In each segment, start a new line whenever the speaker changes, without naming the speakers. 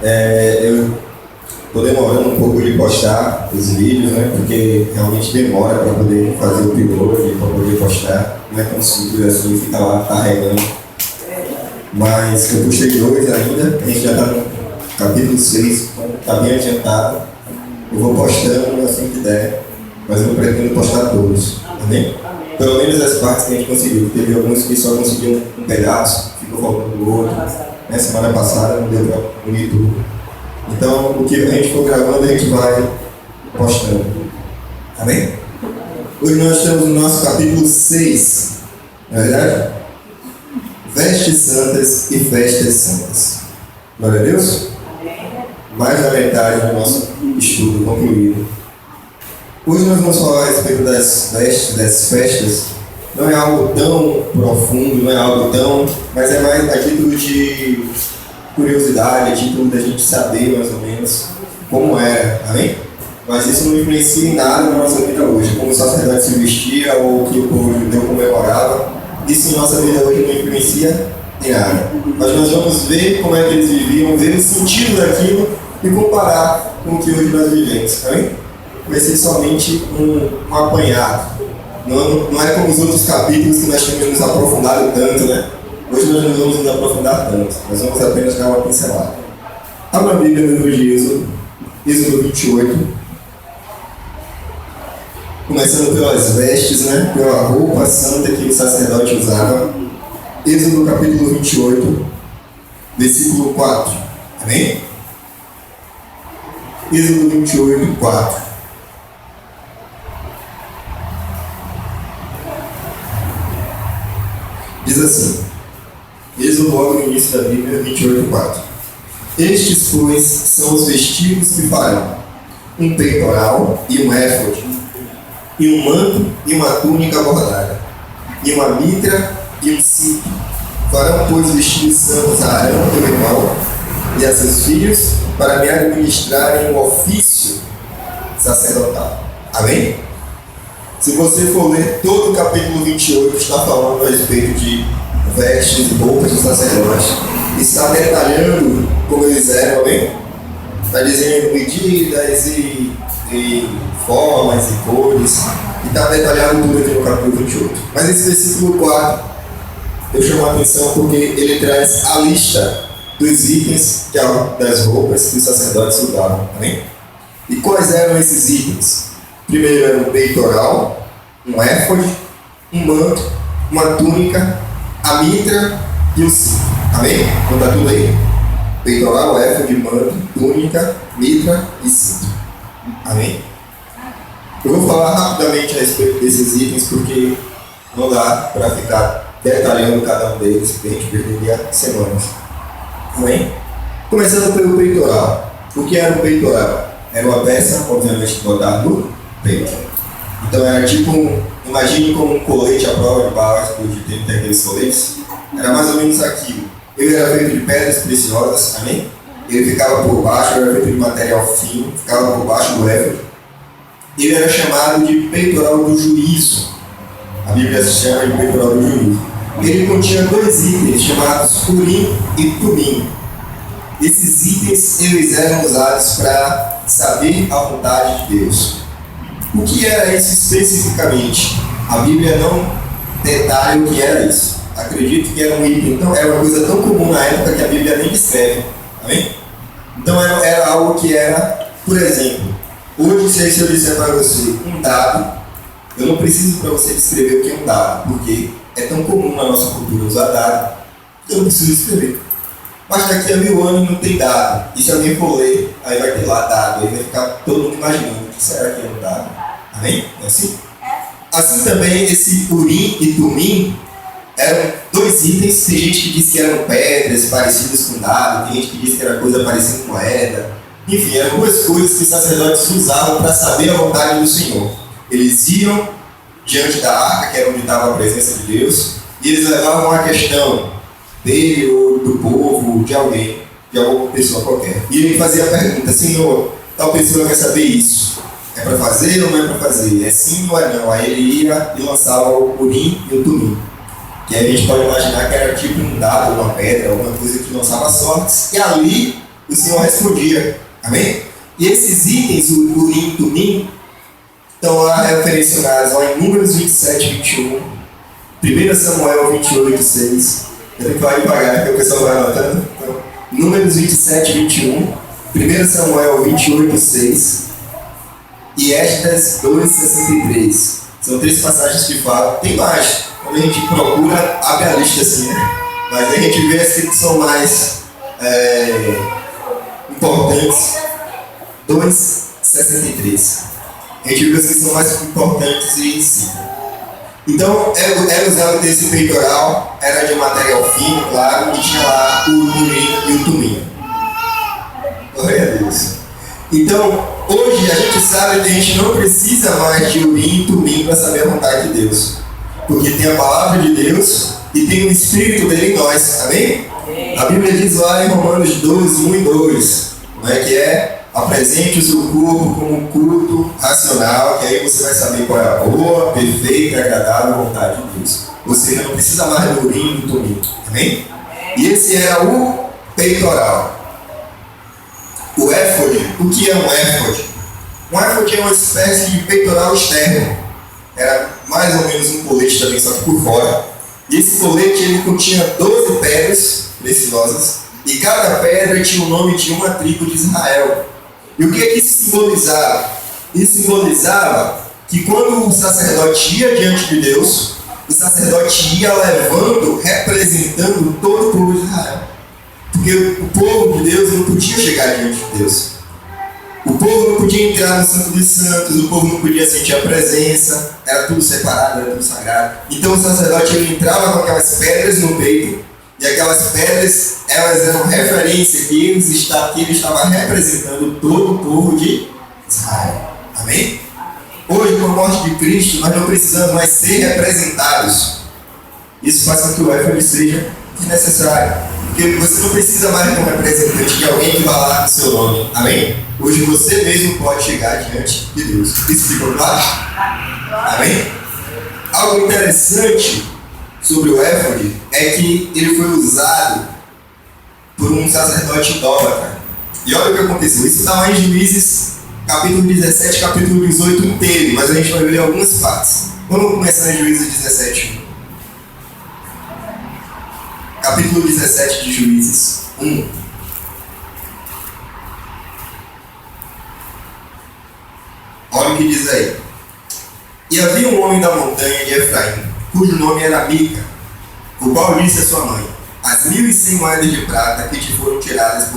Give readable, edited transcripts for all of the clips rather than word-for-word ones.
Eu estou demorando um pouco de postar os vídeos, né? Porque realmente demora para poder fazer o upload, para poder postar. Não é tão simples assim, fica lá carregando. Mas eu postei 2 ainda, a gente já está no capítulo 6, então está bem adiantado. Eu vou postando assim que der, mas eu pretendo postar todos, amém? Pelo menos as partes que a gente conseguiu. Teve alguns que só conseguiam um pedaço, ficou faltando o outro. Na semana passada não deu para unir tudo. Então, o que a gente for gravando, a gente vai postando. Amém? Hoje nós estamos no nosso capítulo 6, não é verdade? Vestes santas e festas santas. Glória a Deus? Mais da metade do nosso estudo concluído. Hoje nós vamos falar a respeito das vestes, das festas. Não é algo tão profundo, não é algo tão... mas é mais a título de curiosidade, a título da gente saber mais ou menos como era, amém? Mas isso não influencia em nada na nossa vida hoje. Como o sacerdote se vestia ou o que o povo judeu comemorava, isso em nossa vida hoje não influencia em nada. Mas nós vamos ver como é que eles viviam, ver o sentido daquilo e comparar com o que hoje nós vivemos, amém? Vai ser somente um apanhado. Não é como os outros capítulos que nós temos nos aprofundado tanto, né? Hoje nós não vamos nos aprofundar tanto, nós vamos apenas dar uma pincelada. Abra a Bíblia no livro de Êxodo, Êxodo 28. Começando pelas vestes, né? Pela roupa santa que o sacerdote usava. Êxodo capítulo 28, versículo 4. Amém? Êxodo 28, 4. Diz assim, Êxodo logo no início da Bíblia, 28:4. Estes, pois, são os vestígios que farão: um peitoral e um éfode, e um manto e uma túnica bordada, e uma mitra e um cinto. Farão, pois, vestidos santos a Arão, teu irmão, e a seus filhos, para me administrarem o ofício sacerdotal. Amém? Se você for ler todo o capítulo 28, está falando a respeito de vestes e roupas do sacerdote. Está detalhando como eles eram, amém? Está dizendo medidas e formas e cores. E está detalhado tudo aqui no capítulo 28. Mas esse versículo 4, eu chamo a atenção porque ele traz a lista dos itens das roupas que os sacerdotes usavam, amém? E quais eram esses itens? Primeiro era um peitoral, um éfode, um manto, uma túnica, a mitra e o cinto. Amém? Então está tudo aí? Peitoral, éfode, manto, túnica, mitra e cinto. Amém? Eu vou falar rapidamente a respeito desses itens porque não dá para ficar detalhando cada um deles, porque a gente perderia semanas. Amém? Começando pelo peitoral. O que era o peitoral? Era uma peça, obviamente, botada no peito. Então era tipo, imagine como um colete à prova de balas, que hoje tem aqueles coletes. Era mais ou menos aquilo. Ele era feito de pedras preciosas, amém? Ele ficava por baixo, era feito de material fino, ficava por baixo do éfode. Ele era chamado de peitoral do juízo. A Bíblia se chama de peitoral do juízo. Ele continha 2 itens chamados Urim e Tumim. Esses itens eles eram usados para saber a vontade de Deus. O que era isso especificamente? A Bíblia não detalha o que era isso. Acredito que era um item, então era uma coisa tão comum na época que a Bíblia nem descreve. Amém? Então era algo que era, por exemplo, hoje se eu disser para você um dado, eu não preciso para você descrever o que é um dado, porque é tão comum na nossa cultura usar dado, eu não preciso escrever. Mas daqui a 1000 anos não tem dado. E se alguém for ler, aí vai ter lá dado, aí vai ficar todo mundo imaginando o que será que é um dado. Amém? É assim? Assim também esse Urim e Tumim eram 2 itens. Tem gente que diz que eram pedras parecidas com dado, tem gente que diz que era coisa parecida com moeda. Enfim, eram 2 coisas que os sacerdotes usavam para saber a vontade do Senhor. Eles iam diante da arca, que era onde estava a presença de Deus, e eles levavam a questão dele ou do povo, de alguém, de alguma pessoa qualquer. E ele fazia a pergunta: Senhor, tal pessoa quer saber isso. É para fazer ou não é para fazer? É sim ou é não? Aí ele ia e lançava o Urim e o Tumim. Que aí a gente pode imaginar que era tipo um dado, uma pedra, alguma coisa que lançava sortes. E ali o Senhor respondia. Amém? E esses itens, o Urim e Tumim, estão lá referenciados lá em Números 27, 21, 1 Samuel 28, 6. Eu tenho que falar devagar, porque o pessoal vai anotando. Então, Números 27, 21, 1 Samuel 28, 6 e Esdras 2, 63. São 3 passagens que falam. Tem mais. Quando a gente procura, abre a lista assim, né? Mas a gente vê as que são mais importantes. 2,63. A gente viu as que são mais importantes e sim. Então, era usado desse peitoral, era de material fino, claro, e tinha lá o Urim e o Tumim. Glória a Deus. Então, hoje a gente sabe que a gente não precisa mais de Urim e Tumim para saber a vontade de Deus. Porque tem a palavra de Deus e tem o Espírito dele em nós. Amém? A Bíblia diz lá em Romanos 12, 1 e 2, que apresente o seu corpo como um culto racional, que aí você vai saber qual é a boa, perfeita e agradável vontade de Deus. Ou seja, não precisa mais do Urim e do Tumim. Amém? E esse era o peitoral. O éfode, o que é um éfode? Um éfode é uma espécie de peitoral externo. Era mais ou menos um colete também, só que por fora. E esse colete ele continha 12 pedras preciosas, e cada pedra tinha o nome de uma tribo de Israel. E o que é que isso simbolizava? Isso simbolizava que quando o sacerdote ia diante de Deus, o sacerdote ia levando, representando todo o povo de Israel. Porque o povo de Deus não podia chegar diante de Deus. O povo não podia entrar no Santo dos Santos, o povo não podia sentir a presença, era tudo separado, era tudo sagrado. Então o sacerdote ele entrava com aquelas pedras no peito, e aquelas pedras, elas eram referência que ele estava representando todo o povo de Israel. Amém? Hoje, com a morte de Cristo, nós não precisamos mais ser representados. Isso faz com que o éfode seja desnecessário. Porque você não precisa mais de um representante de alguém que vá lá no seu nome. Amém? Hoje você mesmo pode chegar diante de Deus. Isso ficou claro? Amém? Algo interessante sobre o éfode é que ele foi usado por um sacerdote idólatra. E olha o que aconteceu. Isso está lá em Juízes, capítulo 17, capítulo 18 inteiro, mas a gente vai ler algumas partes. Vamos começar em Juízes 17, 1. Capítulo 17 de Juízes 1. Olha o que diz aí. E havia um homem da montanha de Efraim, cujo nome era Mica, o qual disse a sua mãe: as 1.100 moedas de prata que te foram tiradas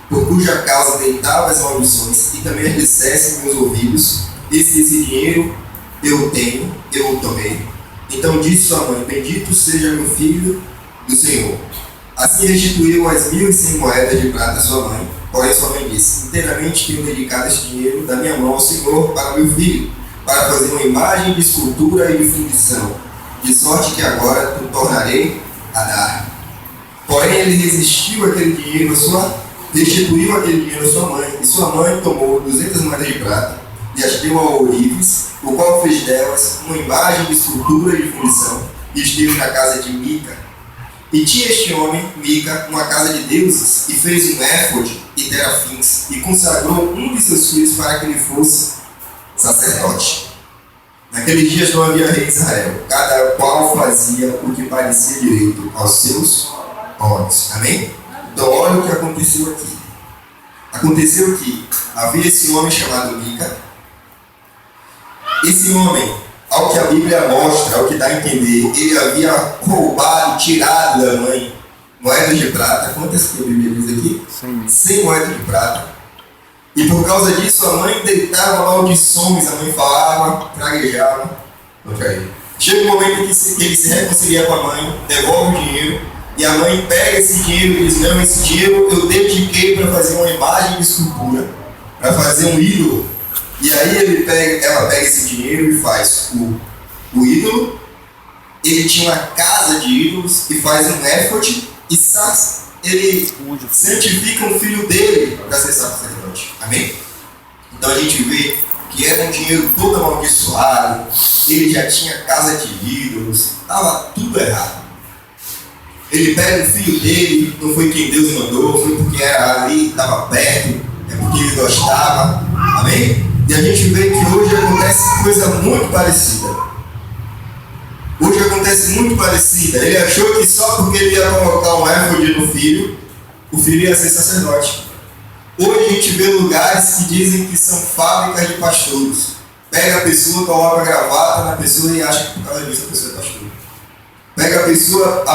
por cuja causa deitava as maldições e também as dissesse em meus ouvidos, esse dinheiro eu tenho, eu o tomei. Então disse sua mãe: bendito seja meu filho do Senhor. Assim restituiu as 1.100 moedas de prata a sua mãe. Porém sua mãe disse: inteiramente tenho dedicado este dinheiro da minha mão ao Senhor para meu filho, para fazer uma imagem de escultura e de fundição, de sorte que agora tu tornarei a dar. Porém ele restituiu aquele dinheiro a sua mãe, e sua mãe tomou 200 moedas de prata e as deu ao ourives, o qual fez delas uma imagem de escultura e de fundição, e esteve na casa de Mica. E tinha este homem, Mica, uma casa de deuses, e fez um éfode e terafins, e consagrou um de seus filhos para que ele fosse sacerdote. Naqueles dias não havia rei em Israel, cada qual fazia o que parecia direito aos seus olhos. Amém? Então olha o que aconteceu aqui. Aconteceu que havia esse homem chamado Mica. Esse homem, ao que a Bíblia mostra, ao que dá a entender, ele havia roubado, tirado da mãe moedas de prata. Quantas que a Bíblia diz aqui? 100 moedas de prata. E por causa disso a mãe deitava maldições, a mãe falava, praguejava contra ele. Chega um momento que ele se reconcilia com a mãe, devolve o dinheiro, e a mãe pega esse dinheiro e diz: não, esse dinheiro eu dediquei para fazer uma imagem de escultura, para fazer um ídolo. E aí ela pega esse dinheiro e faz o ídolo. Ele tinha uma casa de ídolos e faz um éfode e ele santifica um filho dele para ser sacerdote. Amém? Então a gente vê que era um dinheiro todo amaldiçoado, ele já tinha casa de ídolos, estava tudo errado. Ele pega o filho dele, não foi quem Deus mandou, foi porque era ali, estava perto, é porque ele gostava. Amém? E a gente vê que hoje acontece coisa muito parecida. Hoje acontece muito parecida. Ele achou que só porque ele ia colocar um éfode no filho, o filho ia ser sacerdote. Hoje a gente vê lugares que dizem que são fábricas de pastores. Pega a pessoa, coloca a gravata na pessoa e acha que por causa disso a pessoa é pastor. Pega a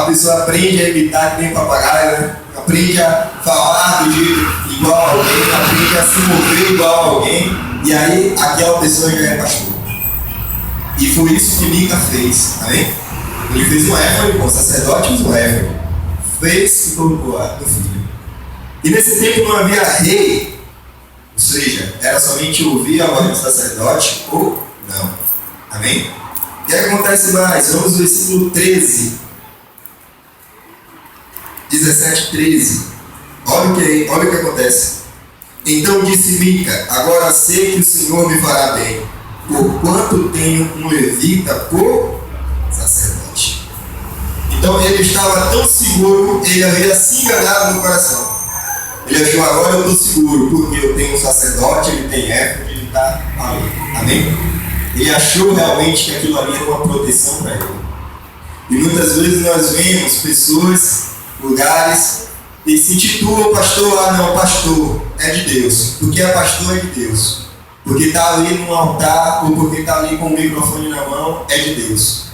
pessoa aprende a imitar que nem papagaio, né? Aprende a falar do jeito igual a alguém, aprende a se mover igual a alguém, e aí aquela pessoa já é pastor. E foi isso que Mica fez, amém? Ele fez um éfode, o sacerdote usa um éfode. Fez e colocou no filho. E nesse tempo não havia rei, ou seja, era somente ouvir a voz do sacerdote ou não. Amém? O que acontece mais? Vamos no versículo 13. 17, 13. Olha o que acontece. Então disse Mica: agora sei que o Senhor me fará bem, porquanto tenho um levita por sacerdote. Então ele estava tão seguro, ele havia se enganado no coração. Ele achou: agora eu estou seguro, porque eu tenho um sacerdote, ele tem época, ele está ali. Amém? Ele achou realmente que aquilo ali era uma proteção para ele. E muitas vezes nós vemos pessoas, lugares, que se intitulam pastor. Ah não, pastor é de Deus, porque é pastor é de Deus, porque está ali no altar, ou porque está ali com o microfone na mão, é de Deus.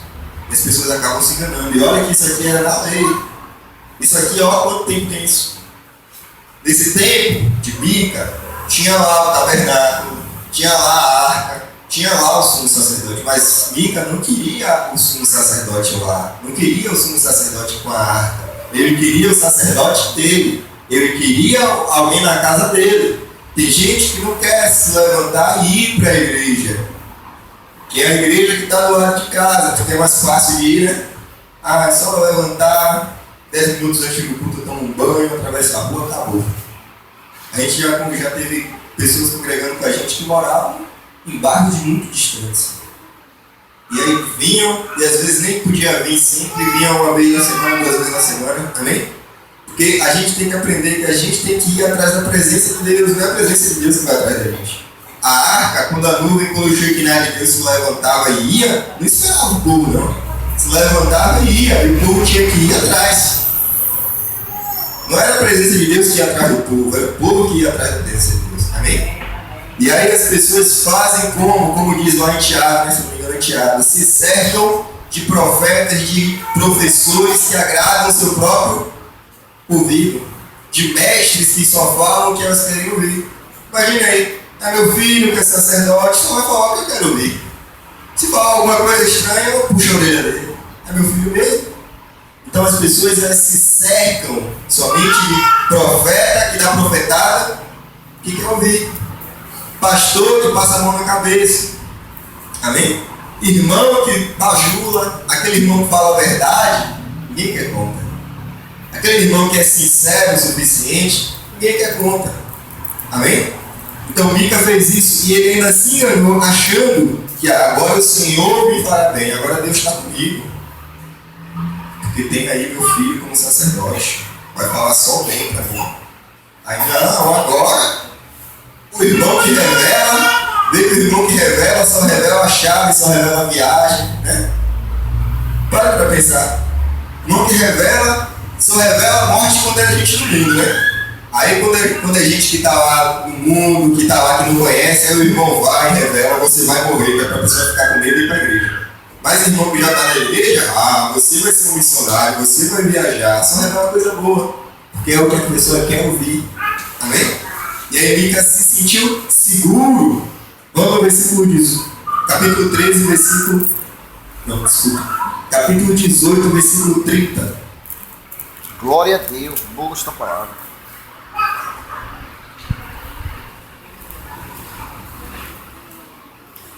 E as pessoas acabam se enganando. E olha que isso aqui era da lei. Isso aqui, olha quanto tempo tem isso. Nesse tempo de Mica, tinha lá o tabernáculo, tinha lá a arca, tinha lá o sumo sacerdote, mas Mica não queria o sumo sacerdote lá, não queria o sumo sacerdote com a arca, ele queria o sacerdote dele, ele queria alguém na casa dele. Tem gente que não quer se levantar e ir para a igreja, que é a igreja que está do lado de casa, porque é mais fácil de ir, né? Ah, é só levantar, 10 minutos antes do culto, toma um banho, atravessa a rua, acabou. A gente já teve pessoas congregando com a gente que moravam em bairros muito distantes. E aí vinham, e às vezes nem podia vir sempre, vinham uma vez na semana, 2 vezes na semana, amém? Porque a gente tem que aprender que a gente tem que ir atrás da presença de Deus, não é a presença de Deus que vai atrás da gente. A arca, quando a nuvem, quando o Shekinah de Deus se levantava e ia, não esperava o povo não. Se levantava e ia, e o povo tinha que ir atrás. Não era a presença de Deus que ia atrás do povo, era o povo que ia atrás da presença de Deus, amém? E aí as pessoas fazem como diz lá em Tiago, né, se não me engano, em Tiago, se cercam de profetas, de professores que agradam o seu próprio ouvido, de mestres que só falam o que elas querem ouvir. Imagina aí, é meu filho que é sacerdote, só vai falar o que eu quero ouvir. Se falar alguma coisa estranha, eu puxo a orelha dele. É meu filho mesmo? Então as pessoas elas se cercam somente de profeta que dá profetada, que quer ouvir. Pastor que passa a mão na cabeça. Amém? Irmão que bajula, aquele irmão que fala a verdade, ninguém quer conta. Aquele irmão que é sincero o suficiente, ninguém quer conta. Amém? Então Mica fez isso e ele ainda se enganou, achando que agora o Senhor me fará bem, agora Deus está comigo. Porque tem aí meu filho como sacerdote, vai falar só o bem para mim. Aí não, agora o irmão que revela, vê que o irmão que revela só revela a chave, só revela a viagem, né? Para pensar. O irmão que revela só revela a morte quando é a gente no mundo, né? Aí quando é gente que está lá no mundo, que está lá que não conhece, aí o irmão vai e revela, você vai morrer, para a pessoa ficar com medo e ir para a igreja. Mas o irmão que já está na igreja, você vai ser um missionário, você vai viajar, só revela coisa boa, porque é o que a pessoa quer ouvir. Amém? E aí Mica se sentiu seguro. Vamos ao versículo 18. Capítulo 13, versículo... Não, desculpa. Capítulo 18, versículo 30.
Glória a Deus, boa esta palavra.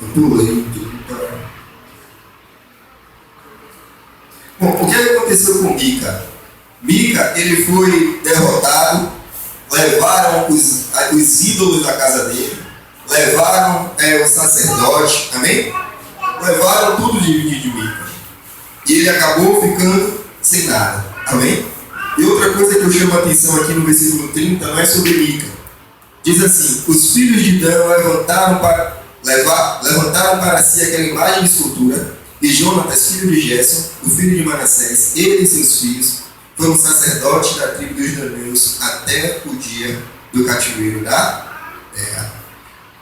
Eu pulei. Bom, o que aconteceu com Mica? Mica, ele foi derrotado, levaram os ídolos da casa dele, levaram o sacerdote, amém? Levaram tudo de Mica. E ele acabou ficando sem nada. Amém? E outra coisa que eu chamo a atenção aqui no versículo 30 não é sobre Mica. Diz assim: os filhos de Dan levantaram para si aquela imagem de escultura, e Jonatas, filho de Gerson, o filho de Manassés, ele e seus filhos, foram sacerdotes da tribo dos daneus até o dia do cativeiro da terra.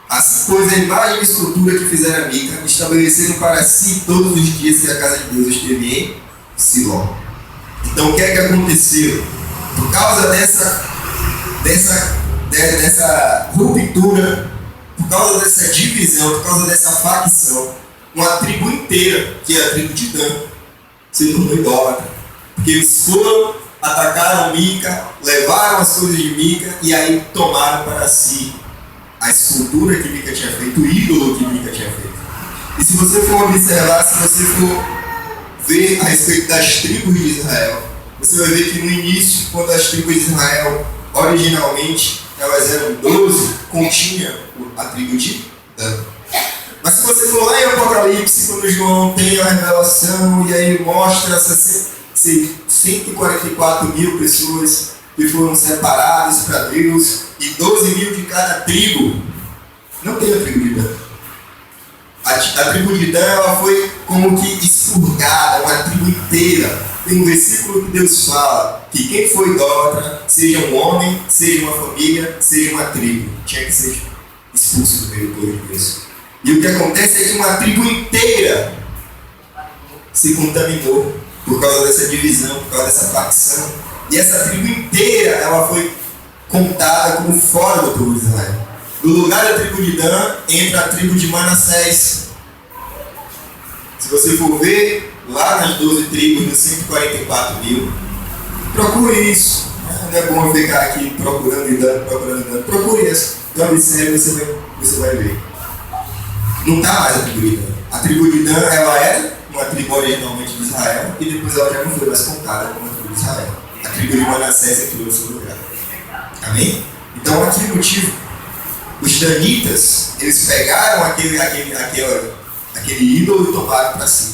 Assim, pois, a imagem de escultura que fizeram Mica, estabeleceram para si todos os dias que a casa de Deus esteve em Siló. Então, o que é que aconteceu? Por causa dessa ruptura, por causa dessa divisão, por causa dessa facção, uma tribo inteira, que é a tribo de Dan, se tornou idólatra. Porque eles foram, atacaram Mica, levaram as coisas de Mica e aí tomaram para si a escultura que Mica tinha feito, o ídolo que Mica tinha feito. E se você for observar, se você for ver a respeito das tribos de Israel, você vai ver que no início, quando as tribos de Israel, originalmente, elas eram 12, continha a tribo de Dan. Mas se você for lá em Apocalipse, quando João tem a revelação e aí mostra essas 144 mil pessoas que foram separadas para Deus e 12 mil de cada tribo, não tem a tribo de Dan. A tribo de Dan, ela foi como que expurgada, uma tribo inteira. Tem um versículo que Deus fala que quem foi idólatra, seja um homem, seja uma família, seja uma tribo, tinha que ser expulso do meio do povo de Deus. E o que acontece é que uma tribo inteira se contaminou por causa dessa divisão, por causa dessa facção. E essa tribo inteira, ela foi contada como fora do povo de Israel. No lugar da tribo de Dan, entra a tribo de Manassés. Se você for ver, lá nas 12 tribos, nos 144 mil, procure isso. Não é bom ficar aqui procurando e dando. Procure isso. Então, observe, você vai ver. Não está mais a tribo de Dan. A tribo de Dan, ela era uma tribo originalmente de Israel e depois ela já não foi mais contada como a tribo de Israel. A tribo de Manassés entrou no seu lugar. Amém? Então, aqui o motivo. Os danitas, eles pegaram aquele ídolo e tomaram para si.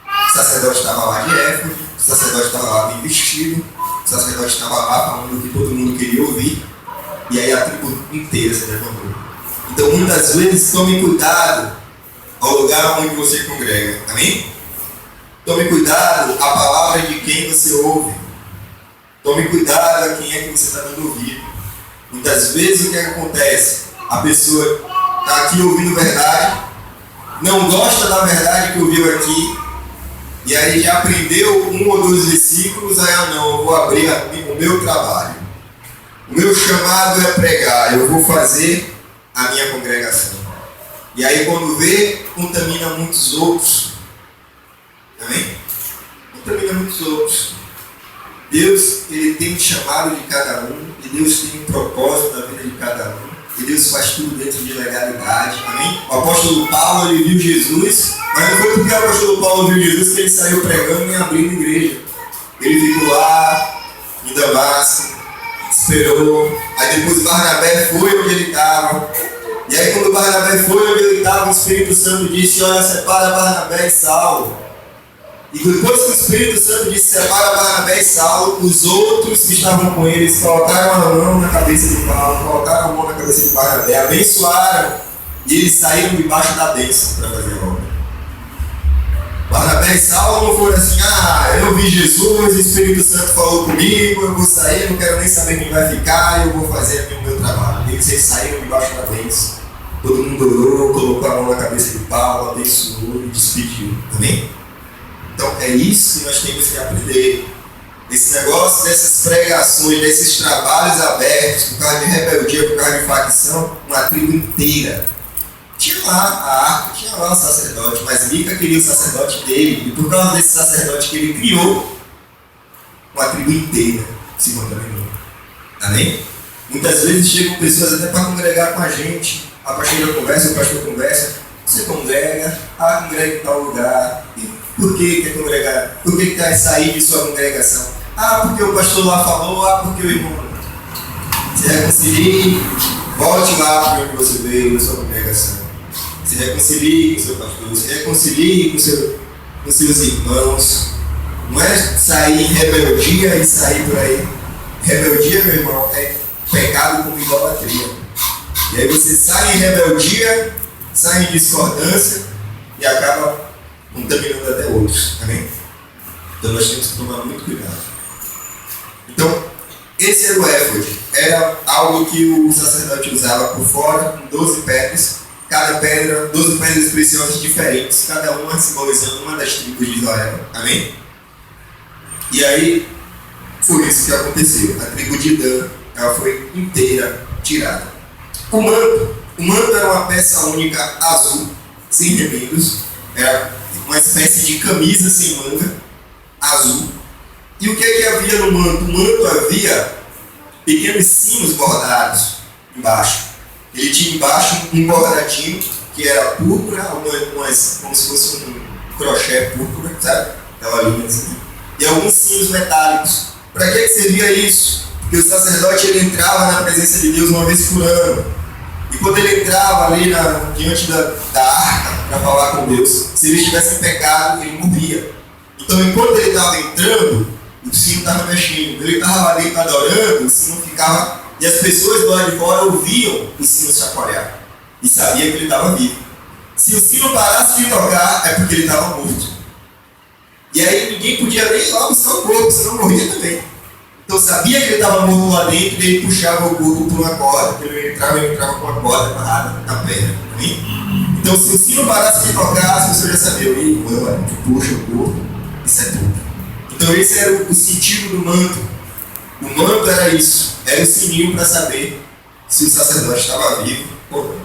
O sacerdote estava lá de éfode, o sacerdote estava lá bem vestido, o sacerdote estava lá falando o que todo mundo queria ouvir, e aí a tribo inteira se levantou. Então, muitas vezes, tome cuidado ao lugar onde você congrega. Amém? Tome cuidado à palavra de quem você ouve. Tome cuidado a quem é que você está dando ouvido. Muitas vezes, o que acontece? A pessoa está aqui ouvindo verdade, não gosta da verdade que ouviu aqui, e aí já aprendeu 1 ou 2 versículos, aí não, eu vou abrir o meu trabalho. O meu chamado é pregar, eu vou fazer a minha congregação. E aí quando vê, contamina muitos outros. Amém? Contamina muitos outros. Deus, ele tem um chamado de cada um, e Deus tem um propósito na vida de cada um. E Deus faz tudo dentro de legalidade. Amém? O apóstolo Paulo, ele viu Jesus, mas não foi porque o apóstolo Paulo viu Jesus que ele saiu pregando e abrindo igreja. Ele ficou lá em Damasco, esperou. Aí depois Barnabé foi onde ele estava. E aí quando Barnabé foi onde ele estava, o Espírito Santo disse: olha, separa Barnabé e Saulo. E depois que o Espírito Santo disse: separa Barnabé e Saulo, os outros que estavam com eles colocaram a mão na cabeça de Paulo, colocaram a mão na cabeça de Barnabé, abençoaram, e eles saíram debaixo da bênção para fazer a obra. Barnabé e Saulo não foram assim: eu vi Jesus, o Espírito Santo falou comigo, eu vou sair, não quero nem saber quem vai ficar, eu vou fazer aqui o meu trabalho. Eles saíram debaixo da bênção. Todo mundo orou, colocou a mão na cabeça de Paulo, abençoou e despediu. Amém? Então é isso que nós temos que aprender. Esse negócio dessas pregações, desses trabalhos abertos, por causa de rebeldia, por causa de facção, uma tribo inteira. Tinha lá a arca, tinha lá o sacerdote, mas Mica queria o sacerdote dele, e por causa desse sacerdote que ele criou, uma tribo inteira se contaminou. Amém? Muitas vezes chegam pessoas até para congregar com a gente. A pastora conversa, o pastor conversa. Você congrega, congrega em tal lugar. E por que quer congregar? Por que quer sair de sua congregação? Porque o pastor lá falou, porque o irmão. Se reconcilie, volte lá para onde você veio, na sua congregação. Se reconcilie com o seu pastor, se reconcilie com seus irmãos. Não é sair em rebeldia e sair por aí. Rebeldia, meu irmão, é pecado como idolatria. E aí você sai em rebeldia, sai em discordância e acaba contaminando até outros. Amém? Então nós temos que tomar muito cuidado. Então, esse era o éfode. Era algo que o sacerdote usava por fora, com 12 pedras. Cada pedra, 12 pedras preciosas diferentes, cada uma simbolizando uma das tribos de Israel. Amém? E aí, foi isso que aconteceu. A tribo de Dan, ela foi inteira tirada. O manto era uma peça única azul, sem remendos. Era uma espécie de camisa sem manga, azul. E o que é que havia no manto? No manto havia pequenos sinos bordados embaixo. Ele tinha embaixo um bordadinho que era púrpura, como se fosse um crochê púrpura, sabe? Aquela linha assim. E alguns sinos metálicos. Para que servia isso? Porque o sacerdote ele entrava na presença de Deus uma vez por ano. E quando ele entrava ali diante da arca para falar com Deus, se ele estivesse em pecado, ele morria. Então, enquanto ele estava entrando, o sino estava mexendo. Ele estava lá dentro adorando, o sino ficava. E as pessoas do lado de fora ouviam o sino chacoalhar. E sabiam que ele estava vivo. Se o sino parasse de tocar, é porque ele estava morto. E aí ninguém podia nem ir lá buscar o corpo, senão morria também. Então sabia que ele estava morto lá dentro e ele puxava o corpo por uma corda. Quando ele entrava com uma corda amarrada na perna. Então se o sino parasse de tocar, as pessoas já sabiam. Puxa o corpo e sepulta. Então esse era o sentido do manto. O manto era isso. Era o sininho para saber se o sacerdote estava vivo ou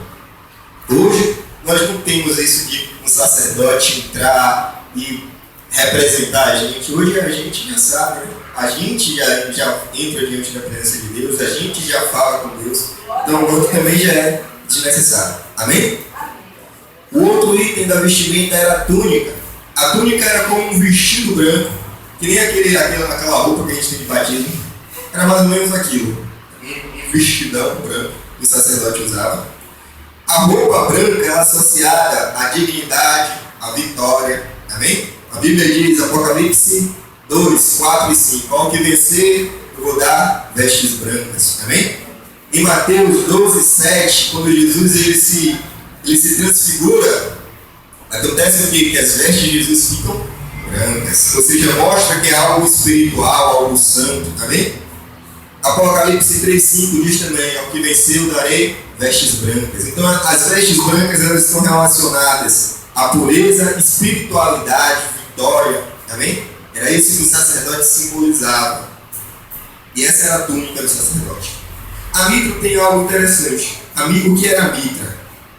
não. Hoje nós não temos isso de um sacerdote entrar e representar a gente. Hoje a gente já sabe, né? A gente já entra diante da presença de Deus, a gente já fala com Deus. Então o manto também já é desnecessário. Amém? O outro item da vestimenta era a túnica. A túnica era como um vestido branco, que nem aquela roupa que a gente tem de batismo. Era mais ou menos aquilo. Um vestidão branco que o sacerdote usava. A roupa branca é associada à dignidade, à vitória. Amém? A Bíblia diz, Apocalipse 2, 4 e 5. Ao que vencer, eu vou dar vestes brancas. Amém? Em Mateus 12, 7, quando Jesus ele se transfigura, acontece o quê? Que as vestes de Jesus ficam brancas. Ou seja, mostra que é algo espiritual, algo santo. Amém? Apocalipse 3, 5 diz também, ao que vencer eu darei vestes brancas. Então as vestes brancas elas estão relacionadas à pureza, espiritualidade, vitória. Amém? Era isso que o sacerdote simbolizava. E essa era a túnica do sacerdote. A mitra tem algo interessante. O que era a mitra?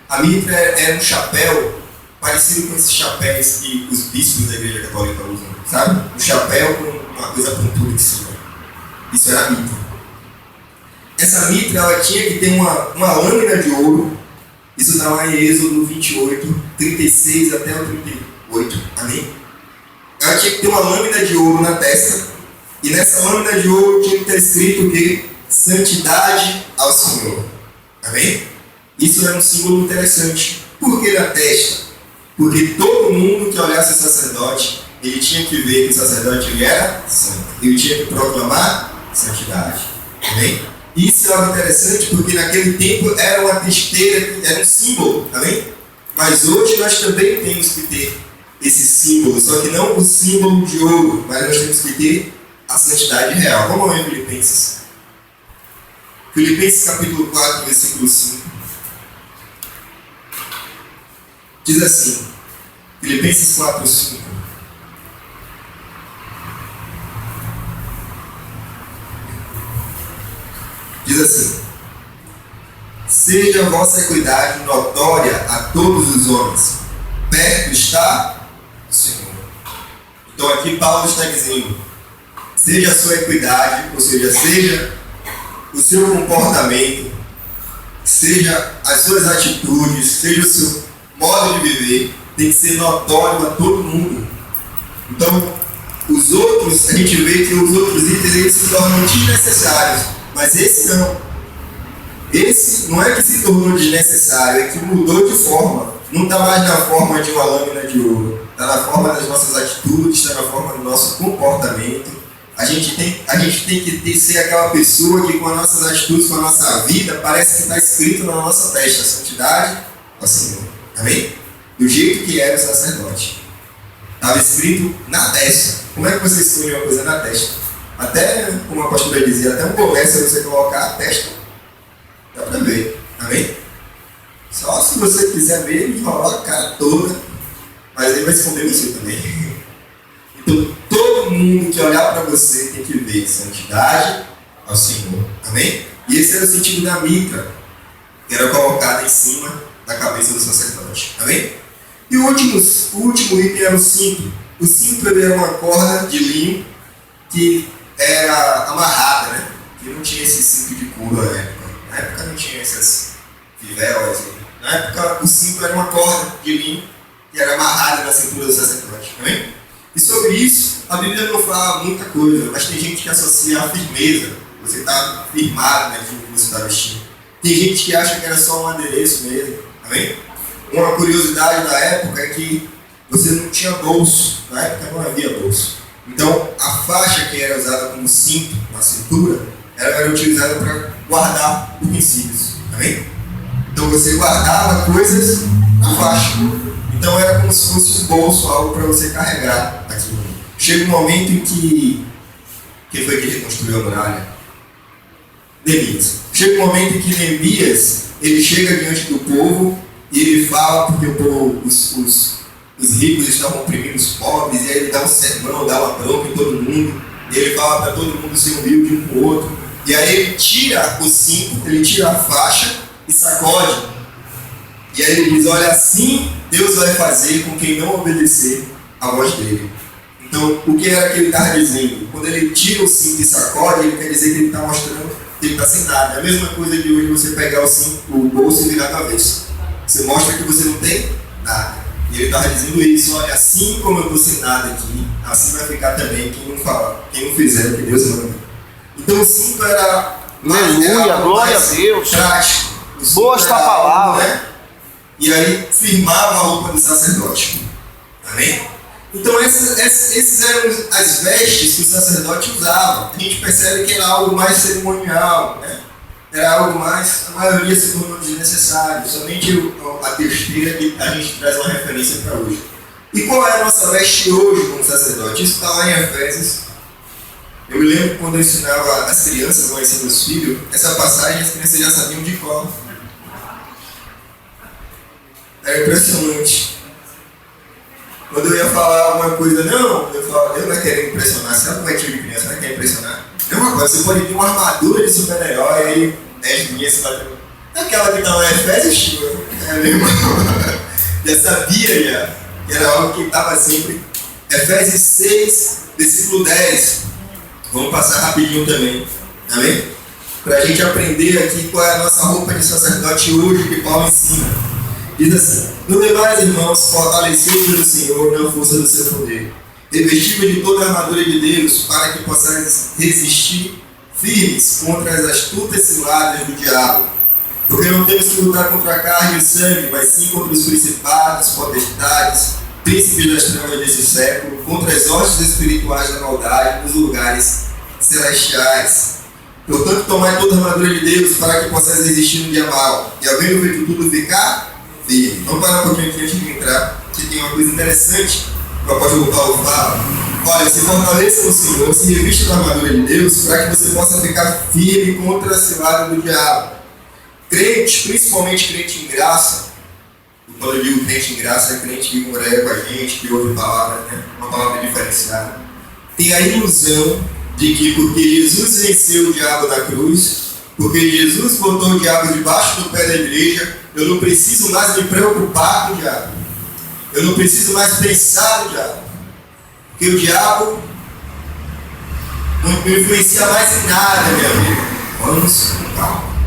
A mitra era um chapéu parecido com esses chapéus que os bispos da igreja católica usam, sabe? Um chapéu com uma coisa pontuda em cima. Isso era a mitra. Essa mitra ela tinha que ter uma lâmina de ouro. Isso está lá em Êxodo 28, 36 até o 38. Amém? Ela tinha que ter uma lâmina de ouro na testa. E nessa lâmina de ouro tinha que estar escrito o quê? Santidade ao Senhor. Amém? Isso era um símbolo interessante. Por que na testa? Porque todo mundo que olhasse o sacerdote, ele tinha que ver que o sacerdote ele era santo. Ele tinha que proclamar santidade. Amém? Isso é algo interessante porque naquele tempo era uma testeira, era um símbolo. Amém? Mas hoje nós também temos que ter esse símbolo, só que não o símbolo de ouro, mas nós temos que ter a santidade real. Vamos lá em Filipenses. Filipenses capítulo 4, versículo 5. Diz assim, Filipenses 4, 5. Diz assim, seja a vossa equidade notória a todos os homens, perto está o Senhor. Então aqui Paulo está dizendo, seja a sua equidade, ou seja o seu comportamento, seja as suas atitudes, seja o seu modo de viver, tem que ser notório a todo mundo. Então, os outros, a gente vê que os outros itens eles se tornam desnecessários. Mas esse não. Esse não é que se tornou desnecessário, é que mudou de forma. Não está mais na forma de uma lâmina de ouro. está na forma das nossas atitudes, está na forma do nosso comportamento. A gente tem que ser aquela pessoa que com as nossas atitudes, com a nossa vida, parece que está escrito na nossa testa, a santidade ao Senhor. Amém? Do jeito que era o sacerdote. Estava escrito na testa. Como é que você escolhe uma coisa na testa? Até, como a pastora dizia, até um comércio você colocar a testa. Dá para ver. Amém? Só se você quiser ver, enrolar a cara toda, mas ele vai esconder você também. Então, todo mundo que olhar para você tem que ver santidade ao Senhor. Amém? E esse era o sentido da mitra, que era colocada em cima da cabeça do sacerdote. Amém? E o último item era o cinto. O cinto ele era uma corda de linho que era amarrada, né? Que não tinha esse cinto de couro na época. Na época não tinha essas fivelas. Na época o cinto era uma corda de linho que era amarrada na cintura do sacerdote. Amém? E sobre isso, a Bíblia não fala muita coisa, mas tem gente que associa a firmeza. Você está firmado naquilo que você está vestindo. Tem gente que acha que era só um adereço mesmo. Amém? Uma curiosidade da época é que você não tinha bolso. Na época não havia bolso. Então, a faixa que era usada como cinto na cintura, ela era utilizada para guardar utensílios. Amém? Então, você guardava coisas na faixa. Então, era como se fosse um bolso, algo para você carregar aquilo. Chega um momento em que... Quem foi que reconstruiu a muralha? Neemias. Chega um momento em que Neemias, ele chega diante do povo e ele fala, porque o povo, os ricos estavam oprimindo os pobres, e aí ele dá um sermão, dá uma bronca em todo mundo, e ele fala para todo mundo ser humilde um com o outro, e aí ele tira o cinto, ele tira a faixa e sacode, e aí ele diz, olha, assim Deus vai fazer com quem não obedecer à voz dele. Então, o que era que ele estava dizendo? Quando ele tira o cinto e sacode, ele quer dizer que ele está mostrando que ele está sem nada. É a mesma coisa de hoje você pegar o cinto, o bolso e virar a cabeça. Você mostra que você não tem nada. E ele estava dizendo isso, olha, assim como eu estou sem nada aqui, assim vai ficar também quem não fizer o que Deus manda. Então o cinto era...
Aleluia, glória a Deus.
Prático.
Boa esta palavra.
Né? E aí firmava a roupa do sacerdote. Amém? Então esses eram as vestes que o sacerdote usava. A gente percebe que era algo mais cerimonial, né? Era algo mais, a maioria se tornou desnecessário. Somente a besteira que a gente traz uma referência para hoje. E qual é a nossa veste hoje como sacerdote? Isso está lá em Efésios. Eu me lembro que quando eu ensinava as crianças, eu ensino meus filhos, essa passagem as crianças já sabiam de cor. Era impressionante. Quando eu ia falar alguma coisa, eu não quero impressionar. Sabe como é que de criança não quer impressionar? É uma coisa, você pode ter uma armadura de super-herói e aí 10 dias você vai ter. Aquela que estava em Efésios, já sabia que era algo que estava sempre. Efésios 6, versículo 10. Vamos passar rapidinho também. Amém? Para a gente aprender aqui qual é a nossa roupa de sacerdote hoje que Paulo ensina. Diz assim: no demais, irmãos, fortalecidos no Senhor na força do seu poder, revestidos de toda a armadura de Deus, para que possais resistir firmes contra as astutas ciladas do diabo. Porque não temos que lutar contra a carne e o sangue, mas sim contra os principados, potestades, príncipes das trevas desse século, contra as hostes espirituais da maldade nos lugares celestiais. Portanto, tomai toda a armadura de Deus para que possais resistir no dia mal, e havendo feito tudo ficar firme. Vamos parar um pouquinho aqui antes de entrar, que tem uma coisa interessante que o apóstolo Paulo fala. Olha, se fortaleça no Senhor, se revista da armadura de Deus, para que você possa ficar firme contra a cilada do diabo. Crentes, principalmente crente em graça, quando eu digo crente em graça, é crente que congrega com a gente, que ouve palavra, né? Uma palavra diferenciada. Tem a ilusão de que porque Jesus venceu o diabo na cruz, porque Jesus botou o diabo debaixo do pé da igreja, eu não preciso mais me preocupar com o diabo. Eu não preciso mais pensar no diabo. Porque o diabo não me influencia mais em nada, minha vida. Vamos com calma.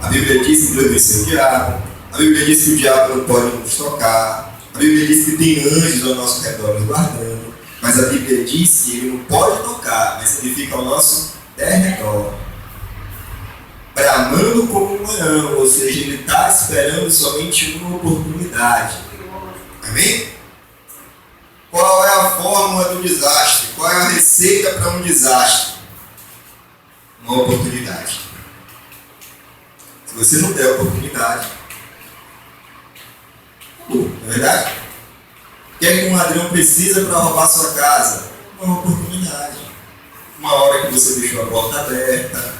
A Bíblia diz que Deus venceu o diabo. A Bíblia diz que o diabo não pode nos tocar. A Bíblia diz que tem anjos ao nosso redor nos guardando. Mas a Bíblia diz que ele não pode tocar, mas ele fica ao nosso derredor, bramando como um leão, ou seja, ele está esperando somente uma oportunidade. Amém? Qual é a fórmula do desastre? Qual é a receita para um desastre? Uma oportunidade. Se você não der oportunidade, não é verdade? O que é que um ladrão precisa para roubar sua casa? Uma oportunidade. Uma hora que você deixou a porta aberta,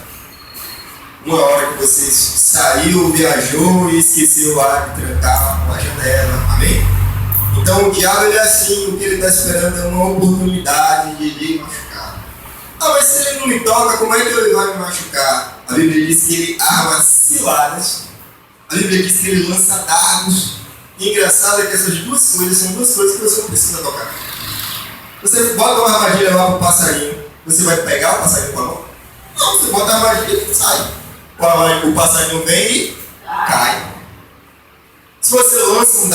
uma hora que você saiu, viajou e esqueceu lá de trancar a janela. Amém? Então o diabo ele é assim, o que ele está esperando é uma oportunidade de lhe machucar. Ah, mas se ele não me toca, como é que ele vai me machucar? A Bíblia diz que ele arma ciladas, a Bíblia diz que ele lança dardos. E engraçado é que essas duas coisas são duas coisas que você não precisa tocar. Você bota uma armadilha lá para o passarinho, você vai pegar o passarinho com a mão? Não, você bota a armadilha e sai. O passarinho vem e cai. Se você lança um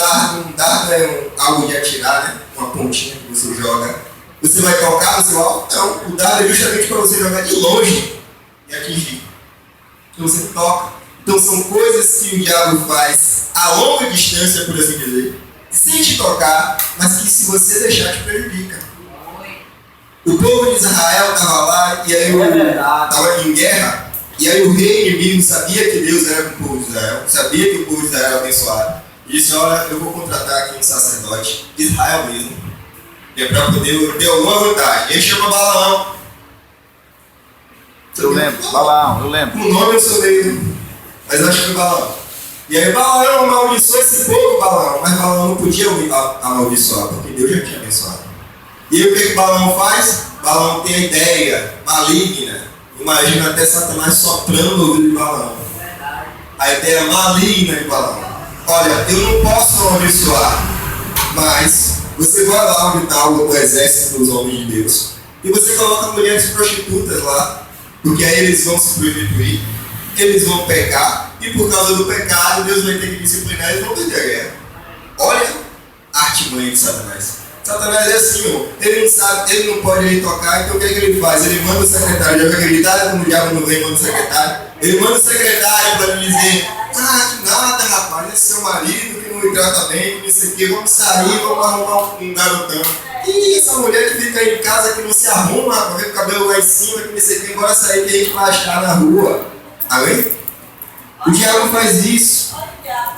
dardo é algo de atirar, né? Uma pontinha que você joga. Você vai tocar, você vai... Não, o dardo é justamente para você jogar de longe e atingir. Então você toca. Então são coisas que o diabo faz a longa distância, por assim dizer, sem te tocar, mas que se você deixar te prejudica. O povo de Israel estava lá e aí estava em guerra. E aí o rei inimigo sabia que Deus era com o povo de Israel, sabia que o povo de Israel era abençoado. E disse, olha, eu vou contratar aqui um sacerdote de Israel mesmo, que é para poder ter alguma vantagem. Ele chama Balaão.
Eu lembro, Balaão, eu lembro.
O nome eu sou meio, mas eu acho que foi Balaão. E aí Balaão amaldiçoou esse povo, Balaão, mas Balaão não podia amaldiçoar, porque Deus já tinha abençoado. E aí o que Balaão faz? Balaão tem a ideia maligna. Imagina até Satanás soprando no ouvido de Balaão. A ideia maligna de Balaão. Olha, eu não posso amaldiçoar, mas você vai lá onde está o exército dos homens de Deus e você coloca mulheres prostitutas lá, porque aí eles vão se prostituir, eles vão pecar, e por causa do pecado Deus vai ter que disciplinar e eles vão perder a guerra. Olha a artimanha de Satanás. Satanás é assim, ó. Ele não sabe, ele não pode ir tocar, então o que é que ele faz? Ele manda o secretário, já acreditado como o diabo não vem, manda o secretário. Ele manda o secretário para lhe dizer, que nada, rapaz, esse seu marido que não me trata bem, que não sei o que, vamos sair, vamos arrumar um garotão. E essa mulher que fica aí em casa, que não se arruma, para ver o cabelo lá em cima, que não sei o que, embora sair, que a gente vai achar na rua. Amém? O diabo faz isso.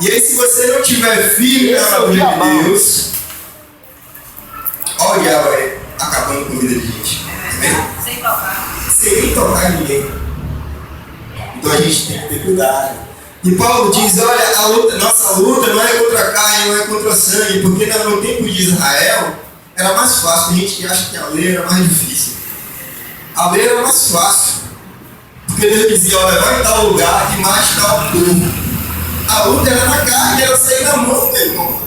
E aí se você não tiver firme na palavra de Deus, olha o diabo aí, acabando com a vida de gente. Amém?
Sem tocar.
Sem nem tocar em ninguém. Então a gente tem que ter cuidado. E Paulo diz, olha, nossa luta não é contra a carne, não é contra o sangue, porque no tempo de Israel era mais fácil. Tem gente que acha que a lei era mais difícil. A lei era mais fácil. Porque Deus dizia, olha, vai em tal lugar que mate tal povo. A luta era na carne, era sair na mão, meu irmão.